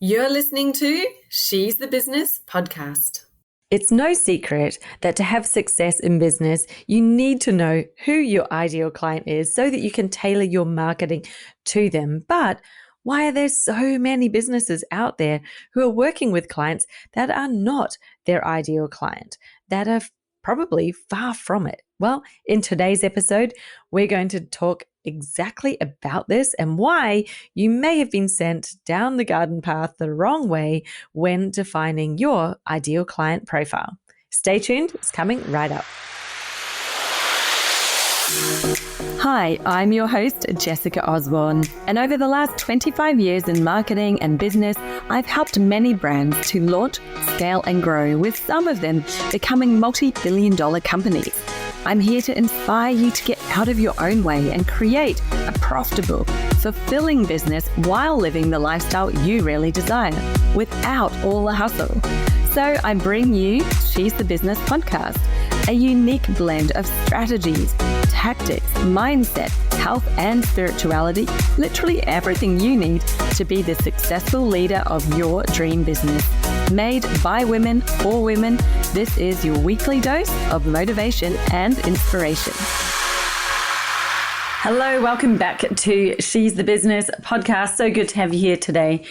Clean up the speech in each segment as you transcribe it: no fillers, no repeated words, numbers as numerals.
You're listening to She's the Business podcast. It's no secret that to have success in business, you need to know who your ideal client is so that you can tailor your marketing to them. But why are there so many businesses out there who are working with clients that are not their ideal client, that are probably far from it? Well, in today's episode, we're going to talk exactly about this and why you may have been sent down the garden path the wrong way when defining your ideal client profile. Stay tuned, it's coming right up. Hi, I'm your host, Jessica Osborne, and over the last 25 years in marketing and business, I've helped many brands to launch, scale, and grow, with some of them becoming multi-billion-dollar companies. I'm here to inspire you to get out of your own way and create a profitable, fulfilling business while living the lifestyle you really desire, without all the hustle. So I bring you She's the Business podcast, a unique blend of strategies, tactics, mindset, health, and spirituality, literally everything you need to be the successful leader of your dream business. Made by women for women, this is your weekly dose of motivation and inspiration. Hello, welcome back to She's the Business podcast. So good to have you here today.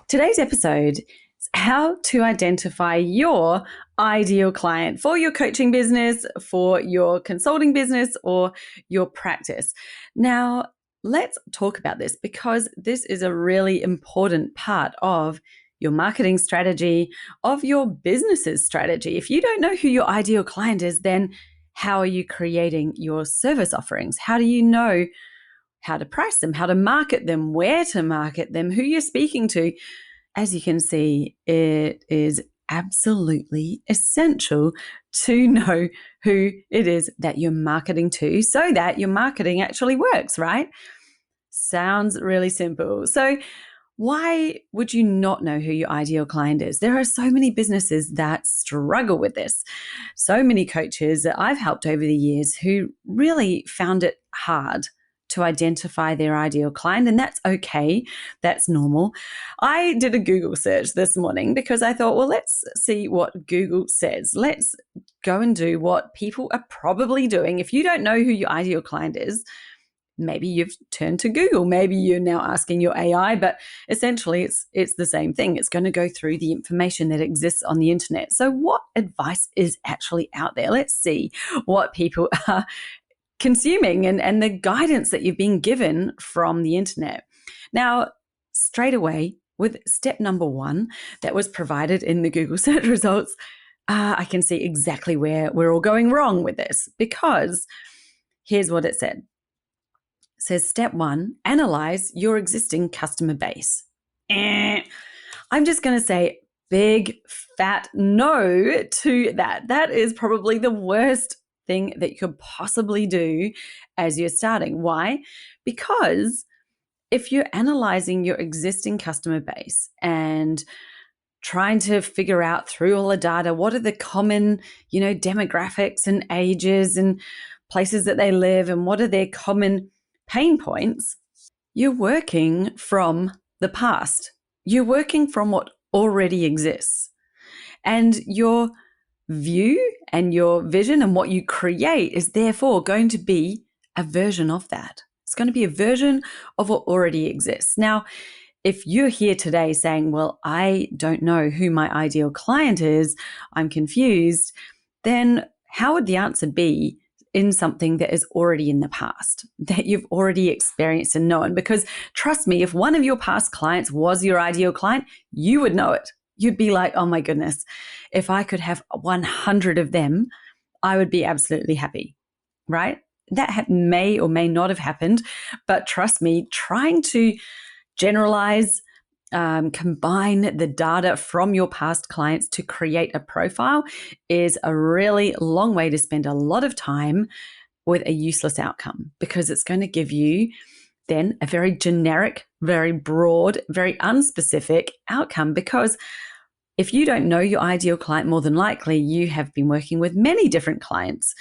Today's episode is how to identify your ideal client for your coaching business, for your consulting business, or your practice. Now, let's talk about this because this is a really important part of your marketing strategy, of your business's strategy. If you don't know who your ideal client is, then how are you creating your service offerings? How do you know how to price them, how to market them, where to market them, who you're speaking to? As you can see, it is absolutely essential to know who it is that you're marketing to so that your marketing actually works, right? Sounds really simple. So why would you not know who your ideal client is? There are so many businesses that struggle with this. So many coaches that I've helped over the years who really found it hard to identify their ideal client, and that's okay. That's normal. I did a Google search this morning because I thought, well, let's see what Google says. Let's go and do what people are probably doing. If you don't know who your ideal client is, maybe you've turned to Google. Maybe you're now asking your AI, but essentially it's the same thing. It's going to go through the information that exists on the internet. So what advice is actually out there? Let's see what people are consuming and the guidance that you've been given from the internet. Now, straight away with step number 1 that was provided in the Google search results, I can see exactly where we're all going wrong with this, because here's what it said. It says step 1, analyze your existing customer base. I'm just going to say big fat no to that. That is probably the worst thing that you could possibly do as you're starting. Why? Because if you're analyzing your existing customer base and trying to figure out through all the data, what are the common, demographics and ages and places that they live and what are their common pain points, you're working from the past. You're working from what already exists. And your view and your vision and what you create is therefore going to be a version of that. It's going to be a version of what already exists. Now, if you're here today saying, well, I don't know who my ideal client is, I'm confused, then how would the answer be in something that is already in the past, that you've already experienced and known? Because trust me, if one of your past clients was your ideal client, you would know it. You'd be like, oh my goodness, if I could have 100 of them, I would be absolutely happy, right? That may or may not have happened, but trust me, trying to generalize, combine the data from your past clients to create a profile is a really long way to spend a lot of time with a useless outcome, because it's going to give you then a very generic, very broad, very unspecific outcome. Because if you don't know your ideal client, more than likely you have been working with many different clients.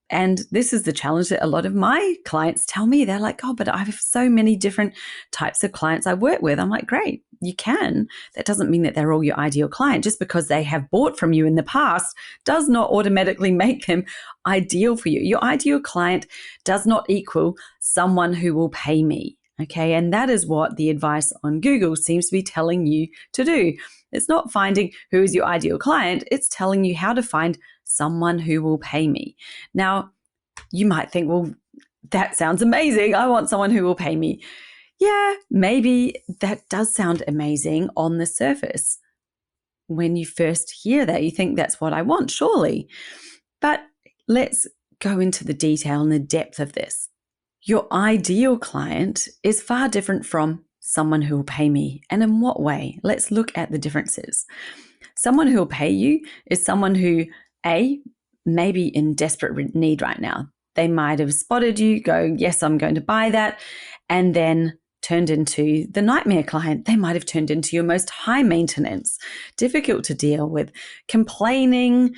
And this is the challenge that a lot of my clients tell me. They're like, oh, but I have so many different types of clients I work with. I'm like, great, you can. That doesn't mean that they're all your ideal client. Just because they have bought from you in the past does not automatically make them ideal for you. Your ideal client does not equal someone who will pay me. Okay. And that is what the advice on Google seems to be telling you to do. It's not finding who is your ideal client. It's telling you how to find someone who will pay me. Now, you might think, well, that sounds amazing. I want someone who will pay me. Yeah, maybe that does sound amazing on the surface. When you first hear that, you think that's what I want, surely. But let's go into the detail and the depth of this. Your ideal client is far different from someone who will pay me. And in what way? Let's look at the differences. Someone who will pay you is someone who, A, may be in desperate need right now. They might have spotted you, go, yes, I'm going to buy that, and then turned into the nightmare client. They might have turned into your most high maintenance, difficult to deal with, complaining,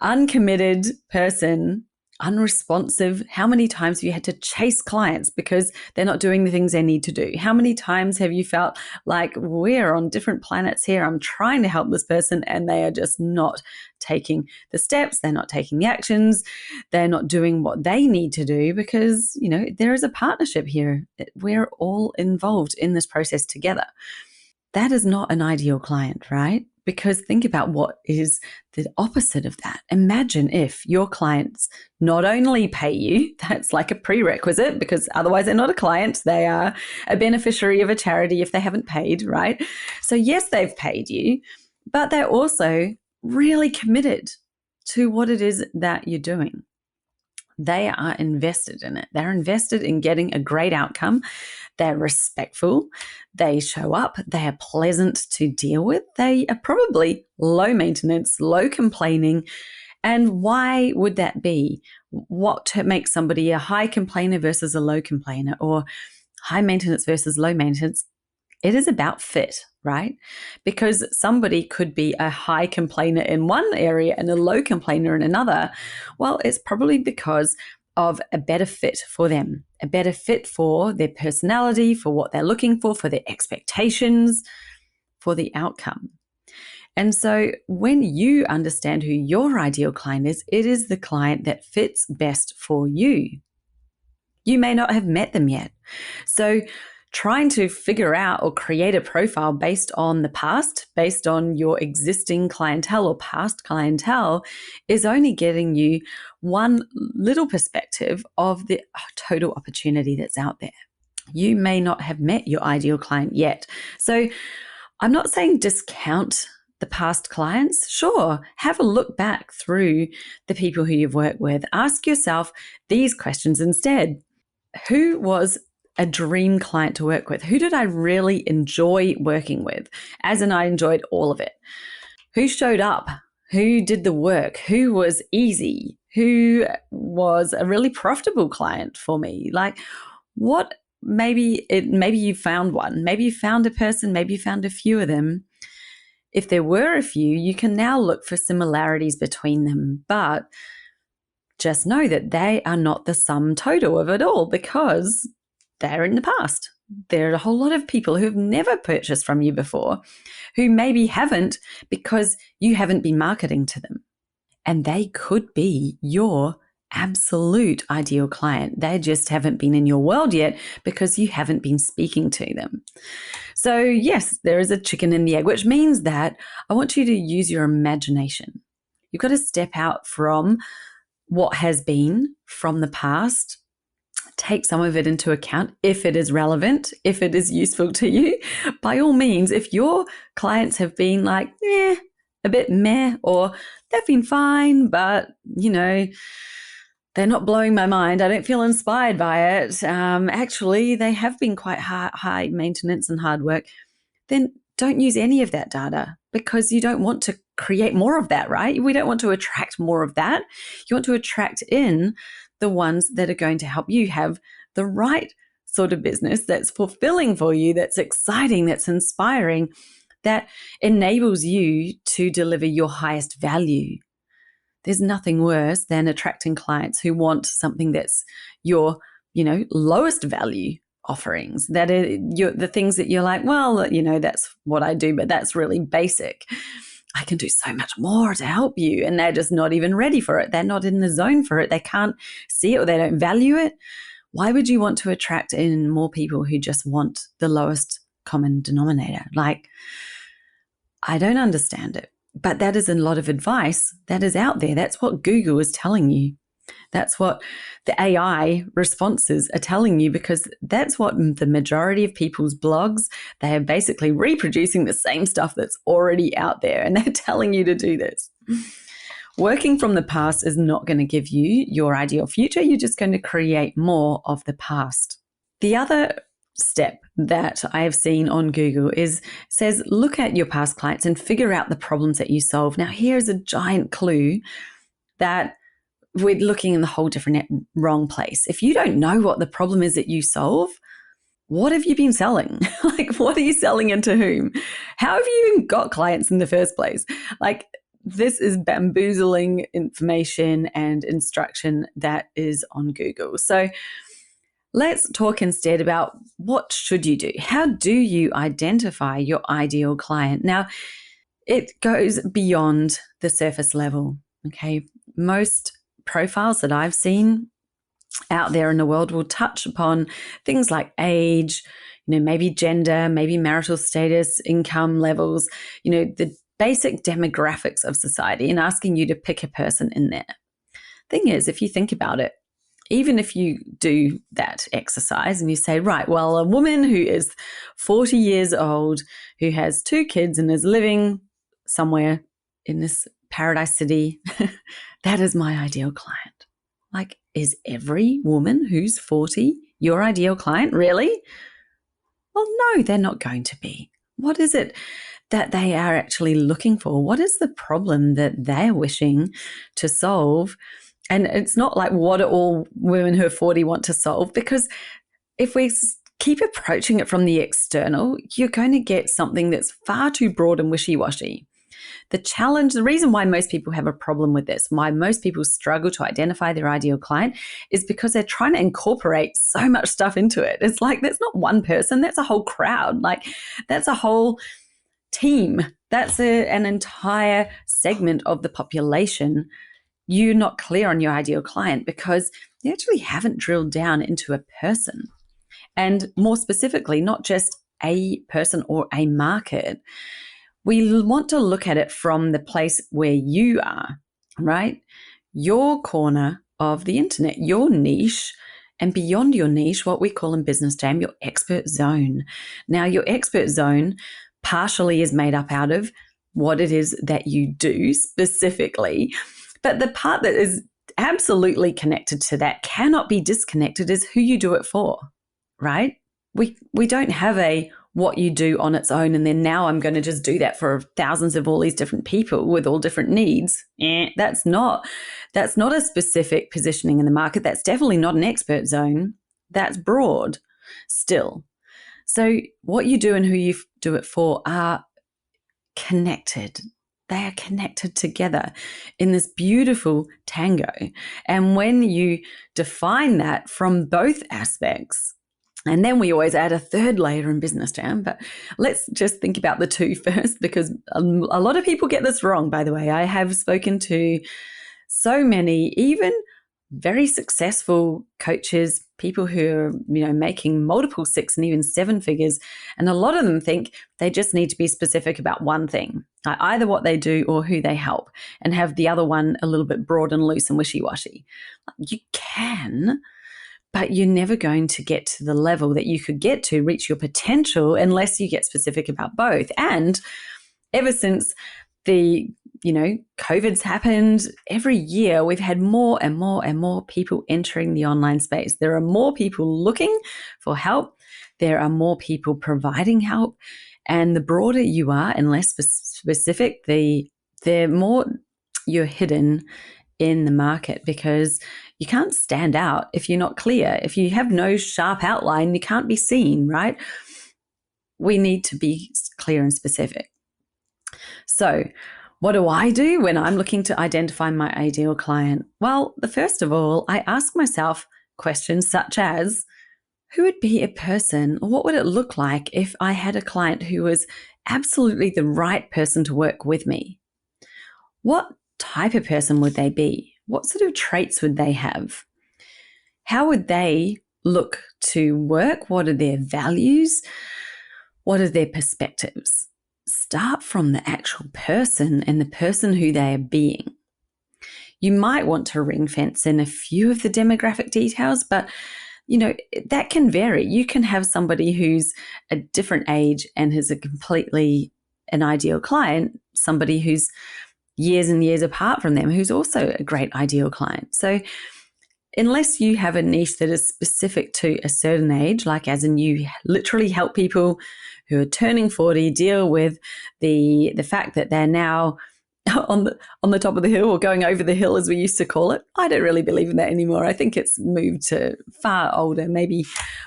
uncommitted person, unresponsive. How many times have you had to chase clients because they're not doing the things they need to do? How many times have you felt like we're on different planets here? I'm trying to help this person and they are just not taking the steps. They're not taking the actions. They're not doing what they need to do because, there is a partnership here. We're all involved in this process together. That is not an ideal client, right? Because think about what is the opposite of that. Imagine if your clients not only pay you, that's like a prerequisite because otherwise they're not a client. They are a beneficiary of a charity if they haven't paid, right? So yes, they've paid you, but they're also really committed to what it is that you're doing. They are invested in it. They're invested in getting a great outcome. They're respectful. They show up. They are pleasant to deal with. They are probably low maintenance, low complaining. And why would that be? What makes somebody a high complainer versus a low complainer, or high maintenance versus low maintenance? It is about fit, right? Because somebody could be a high complainer in one area and a low complainer in another. Well, it's probably because of a better fit for them, a better fit for their personality, for what they're looking for their expectations, for the outcome. And so when you understand who your ideal client is, it is the client that fits best for you. You may not have met them yet. So trying to figure out or create a profile based on the past, based on your existing clientele or past clientele, is only getting you one little perspective of the total opportunity that's out there. You may not have met your ideal client yet. So I'm not saying discount the past clients. Sure, have a look back through the people who you've worked with. Ask yourself these questions instead. Who was a dream client to work with? Who did I really enjoy working with? As in, I enjoyed all of it. Who showed up? Who did the work? Who was easy? Who was a really profitable client for me? Like, what? Maybe you found one. Maybe you found a person. Maybe you found a few of them. If there were a few, you can now look for similarities between them. But just know that they are not the sum total of it all, because they're in the past. There are a whole lot of people who have never purchased from you before, who maybe haven't because you haven't been marketing to them. And they could be your absolute ideal client. They just haven't been in your world yet because you haven't been speaking to them. So yes, there is a chicken and the egg, which means that I want you to use your imagination. You've got to step out from what has been, from the past. Take some of it into account if it is relevant, if it is useful to you. By all means, if your clients have been like, a bit meh, or they've been fine, but, they're not blowing my mind, I don't feel inspired by it, actually, they have been quite high maintenance and hard work, then don't use any of that data, because you don't want to create more of that, right? We don't want to attract more of that. You want to attract in the ones that are going to help you have the right sort of business that's fulfilling for you, that's exciting, that's inspiring, that enables you to deliver your highest value. There's nothing worse than attracting clients who want something that's your, lowest value offerings that are the things that you're like, well, that's what I do, but that's really basic. I can do so much more to help you. And they're just not even ready for it. They're not in the zone for it. They can't see it or they don't value it. Why would you want to attract in more people who just want the lowest common denominator? Like, I don't understand it. But that is a lot of advice that is out there. That's what Google is telling you. That's what the AI responses are telling you, because that's what the majority of people's blogs, they are basically reproducing the same stuff that's already out there, and they're telling you to do this. Working from the past is not going to give you your ideal future. You're just going to create more of the past. The other step that I have seen on Google says, look at your past clients and figure out the problems that you solve. Now, here's a giant clue that we're looking in the whole different wrong place. If you don't know what the problem is that you solve, what have you been selling? Like, what are you selling and to whom? How have you even got clients in the first place? Like, this is bamboozling information and instruction that is on Google. So let's talk instead about what should you do? How do you identify your ideal client? Now, it goes beyond the surface level, okay? Most profiles that I've seen out there in the world will touch upon things like age, maybe gender, maybe marital status, income levels, the basic demographics of society, and asking you to pick a person in there. Thing is, if you think about it, even if you do that exercise and you say, right, well, a woman who is 40 years old, who has 2 kids and is living somewhere in this paradise city, that is my ideal client. Like, is every woman who's 40 your ideal client? Really? Well, no, they're not going to be. What is it that they are actually looking for? What is the problem that they're wishing to solve? And it's not like, what do all women who are 40 want to solve? Because if we keep approaching it from the external, you're going to get something that's far too broad and wishy-washy. The reason why most people have a problem with this, why most people struggle to identify their ideal client, is because they're trying to incorporate so much stuff into it. It's like, that's not one person, that's a whole crowd. Like, that's a whole team. That's an entire segment of the population. You're not clear on your ideal client because you actually haven't drilled down into a person. And more specifically, not just a person or a market. We want to look at it from the place where you are, right? Your corner of the internet, your niche, and beyond your niche, what we call in Business Jam, your expert zone. Now, your expert zone partially is made up out of what it is that you do specifically, but the part that is absolutely connected to that, cannot be disconnected, is who you do it for, right? We don't have a what you do on its own, and then now I'm going to just do that for thousands of all these different people with all different needs. That's not a specific positioning in the market. That's definitely not an expert zone. That's broad still. So what you do and who you do it for are connected. They are connected together in this beautiful tango. And when you define that from both aspects, and then we always add a third layer in Business Jam, but let's just think about the two first, because a lot of people get this wrong, by the way. I have spoken to so many, even very successful coaches, people who are, making multiple 6 and even 7 figures. And a lot of them think they just need to be specific about one thing, either what they do or who they help, and have the other one a little bit broad and loose and wishy-washy. You can, but you're never going to get to the level that you could get to reach your potential unless you get specific about both. And ever since the, COVID's happened, every year we've had more and more and more people entering the online space. There are more people looking for help. There are more people providing help. And the broader you are and less specific, the more you're hidden in the market, because you can't stand out if you're not clear. If you have no sharp outline, you can't be seen, right? We need to be clear and specific. So what do I do when I'm looking to identify my ideal client? Well, first of all, I ask myself questions such as, who would be a person, or what would it look like if I had a client who was absolutely the right person to work with me? What type of person would they be? What sort of traits would they have? How would they look to work? What are their values? What are their perspectives? Start from the actual person and the person who they are being. You might want to ring fence in a few of the demographic details, but that can vary. You can have somebody who's a different age and is an ideal client, somebody who's years and years apart from them, who's also a great ideal client. So unless you have a niche that is specific to a certain age, like as in you literally help people who are turning 40 deal with the fact that they're now on the top of the hill, or going over the hill as we used to call it. I don't really believe in that anymore. I think it's moved to far older. Maybe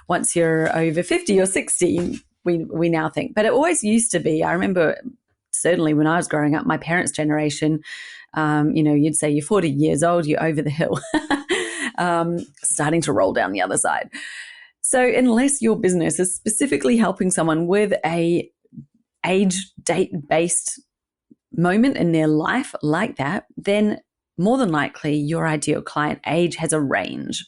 once you're over 50 or 60, we now think. But it always used to be. I remember certainly when I was growing up, my parents' generation, you'd say you're 40 years old, you're over the hill, starting to roll down the other side. So unless your business is specifically helping someone with a age date-based moment in their life like that, then more than likely your ideal client age has a range.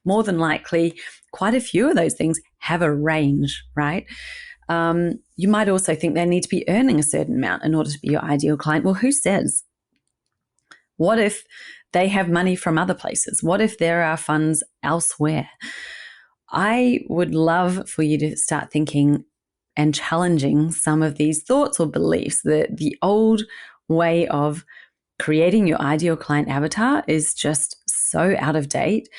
More than likely, quite a few of those things have a range, right? You might also think they need to be earning a certain amount in order to be your ideal client. Well, who says? What if they have money from other places? What if there are funds elsewhere? I would love for you to start thinking and challenging some of these thoughts or beliefs. That the old way of creating your ideal client avatar is just so out of date,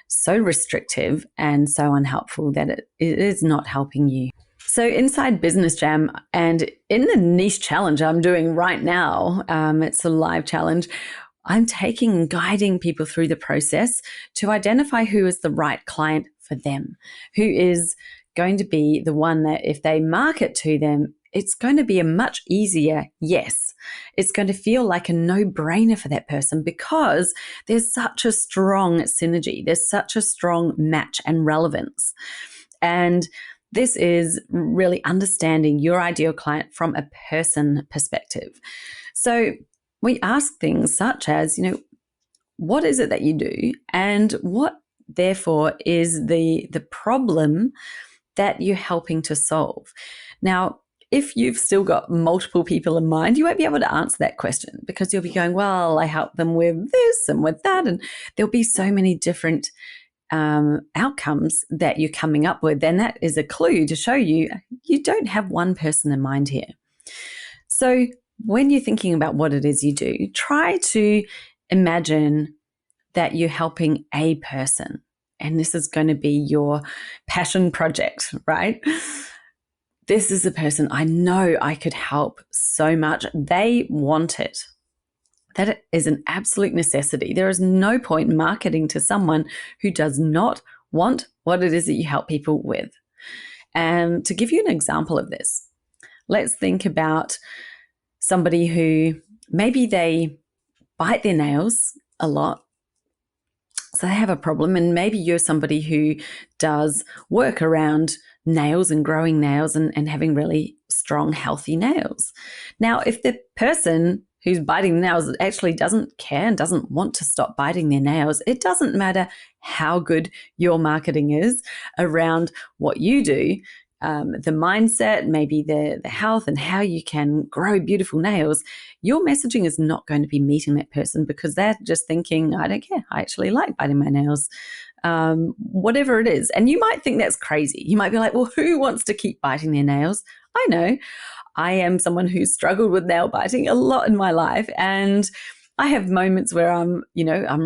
so restrictive, and so unhelpful that it is not helping you. So inside Business Jam and in the niche challenge I'm doing right now, it's a live challenge, I'm guiding people through the process to identify who is the right client for them, who is going to be the one that if they market to them, it's going to be a much easier yes. It's going to feel like a no-brainer for that person because there's such a strong synergy. There's such a strong match and relevance. And this is really understanding your ideal client from a person perspective. So we ask things such as, what is it that you do? And what, therefore, is the problem that you're helping to solve? Now, if you've still got multiple people in mind, you won't be able to answer that question because you'll be going, well, I help them with this and with that. And there'll be so many different outcomes that you're coming up with. Then that is a clue to show you don't have one person in mind here. So when you're thinking about what it is you do, try to imagine that you're helping a person. And this is going to be your passion project, right? This is a person I know I could help so much. They want it. That is an absolute necessity. There is no point marketing to someone who does not want what it is that you help people with. And to give you an example of this, let's think about somebody who maybe they bite their nails a lot. So they have a problem, and maybe you're somebody who does work around nails and growing nails and having really strong, healthy nails. Now, if the person who's biting nails actually doesn't care and doesn't want to stop biting their nails, it doesn't matter how good your marketing is around what you do, the mindset, maybe the health and how you can grow beautiful nails, your messaging is not going to be meeting that person because they're just thinking, I don't care, I actually like biting my nails, whatever it is. And you might think that's crazy. You might be like, well, who wants to keep biting their nails? I know. I am someone who's struggled with nail biting a lot in my life, and I have moments where I'm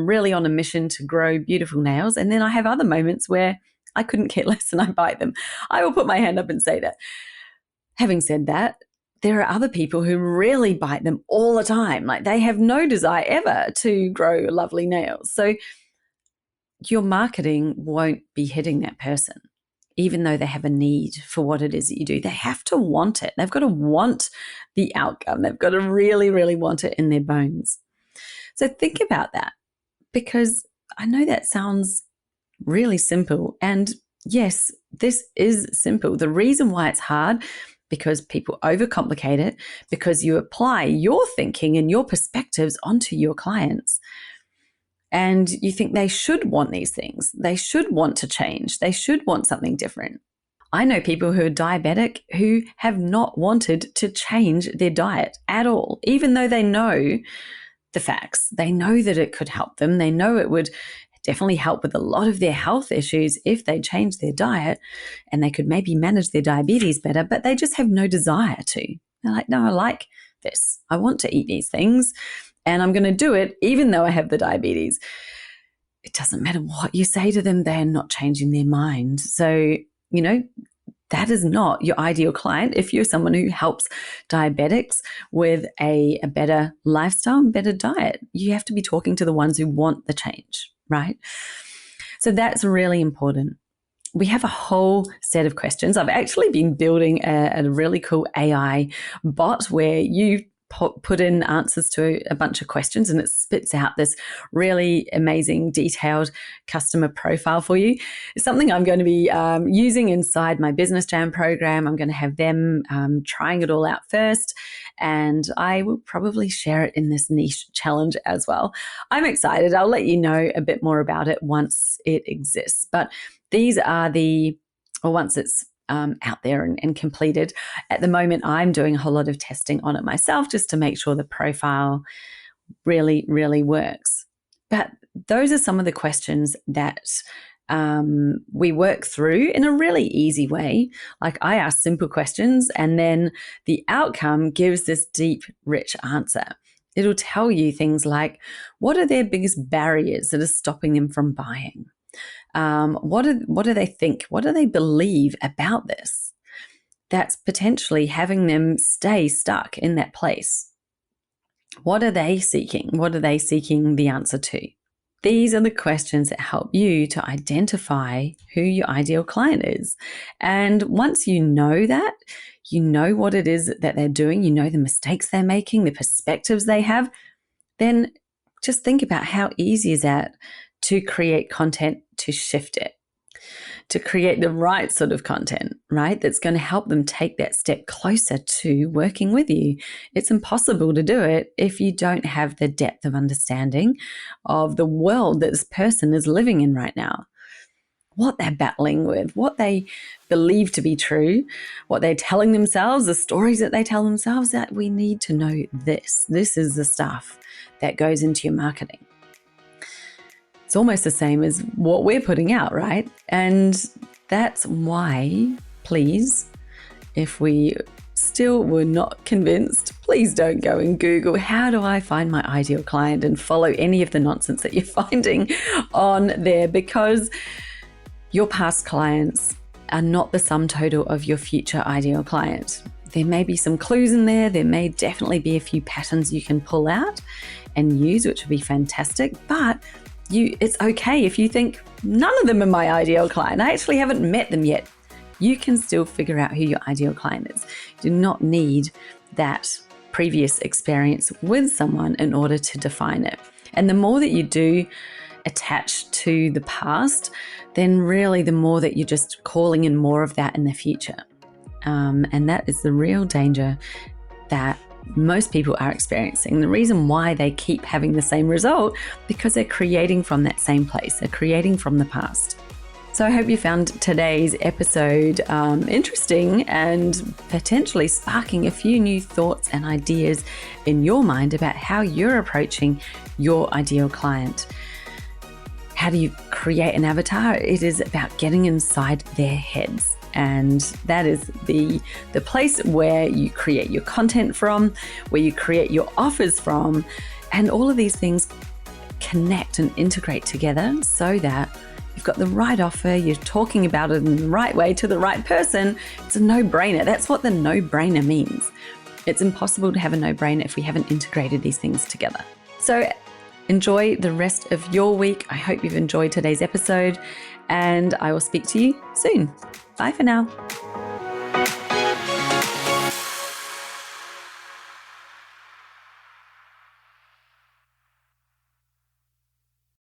really on a mission to grow beautiful nails, and then I have other moments where I couldn't care less and I bite them. I will put my hand up and say that. Having said that, there are other people who really bite them all the time. Like they have no desire ever to grow lovely nails. So your marketing won't be hitting that person, even though they have a need for what it is that you do. They have to want it. They've got to want the outcome. They've got to really, really want it in their bones. So think about that, because I know that sounds really simple, and yes, this is simple. The reason why it's hard, because people overcomplicate it, because you apply your thinking and your perspectives onto your clients. And you think they should want these things. They should want to change. They should want something different. I know people who are diabetic who have not wanted to change their diet at all, even though they know the facts. They know that it could help them. They know it would definitely help with a lot of their health issues if they change their diet, and they could maybe manage their diabetes better, but they just have no desire to. They're like, no, I like this. I want to eat these things, and I'm going to do it even though I have the diabetes. It doesn't matter what you say to them, they're not changing their mind. So, that is not your ideal client. If you're someone who helps diabetics with a better lifestyle and better diet, you have to be talking to the ones who want the change, right? So that's really important. We have a whole set of questions. I've actually been building a really cool AI bot where you put in answers to a bunch of questions and it spits out this really amazing detailed customer profile for you. It's something I'm going to be using inside my Business Jam program. I'm going to have them trying it all out first, and I will probably share it in this niche challenge as well. I'm excited. I'll let you know a bit more about it once it exists. But these are once it's out there and completed. At the moment, I'm doing a whole lot of testing on it myself just to make sure the profile really, really works. But those are some of the questions that we work through in a really easy way. Like, I ask simple questions and then the outcome gives this deep, rich answer. It'll tell you things like, what are their biggest barriers that are stopping them from buying? What do they think? What do they believe about this? That's potentially having them stay stuck in that place. What are they seeking? What are they seeking the answer to? These are the questions that help you to identify who your ideal client is. And once you know that, you know what it is that they're doing, you know the mistakes they're making, the perspectives they have, then just think about how easy is that to create content to shift it, to create the right sort of content, right? That's going to help them take that step closer to working with you. It's impossible to do it if you don't have the depth of understanding of the world that this person is living in right now, what they're battling with, what they believe to be true, what they're telling themselves, the stories that they tell themselves. That we need to know this. This is the stuff that goes into your marketing. It's almost the same as what we're putting out, right? And that's why, please, if we still were not convinced, please don't go and Google, how do I find my ideal client, and follow any of the nonsense that you're finding on there, because your past clients are not the sum total of your future ideal client. There may be some clues in there. There may definitely be a few patterns you can pull out and use, which would be fantastic. But it's okay if you think none of them are my ideal client. I actually haven't met them yet. You can still figure out who your ideal client is. You do not need that previous experience with someone in order to define it. And the more that you do attach to the past, then really the more that you're just calling in more of that in the future. And that is the real danger that most people are experiencing. The reason why they keep having the same result, because they're creating from that same place. They're creating from the past. So I hope you found today's episode interesting and potentially sparking a few new thoughts and ideas in your mind about how you're approaching your ideal client. How do you create an avatar? It is about getting inside their heads. And that is the place where you create your content from, where you create your offers from, and all of these things connect and integrate together so that you've got the right offer, you're talking about it in the right way to the right person. It's a no-brainer. That's what the no-brainer means. It's impossible to have a no-brainer if we haven't integrated these things together. So enjoy the rest of your week. I hope you've enjoyed today's episode, and I will speak to you soon. Bye for now.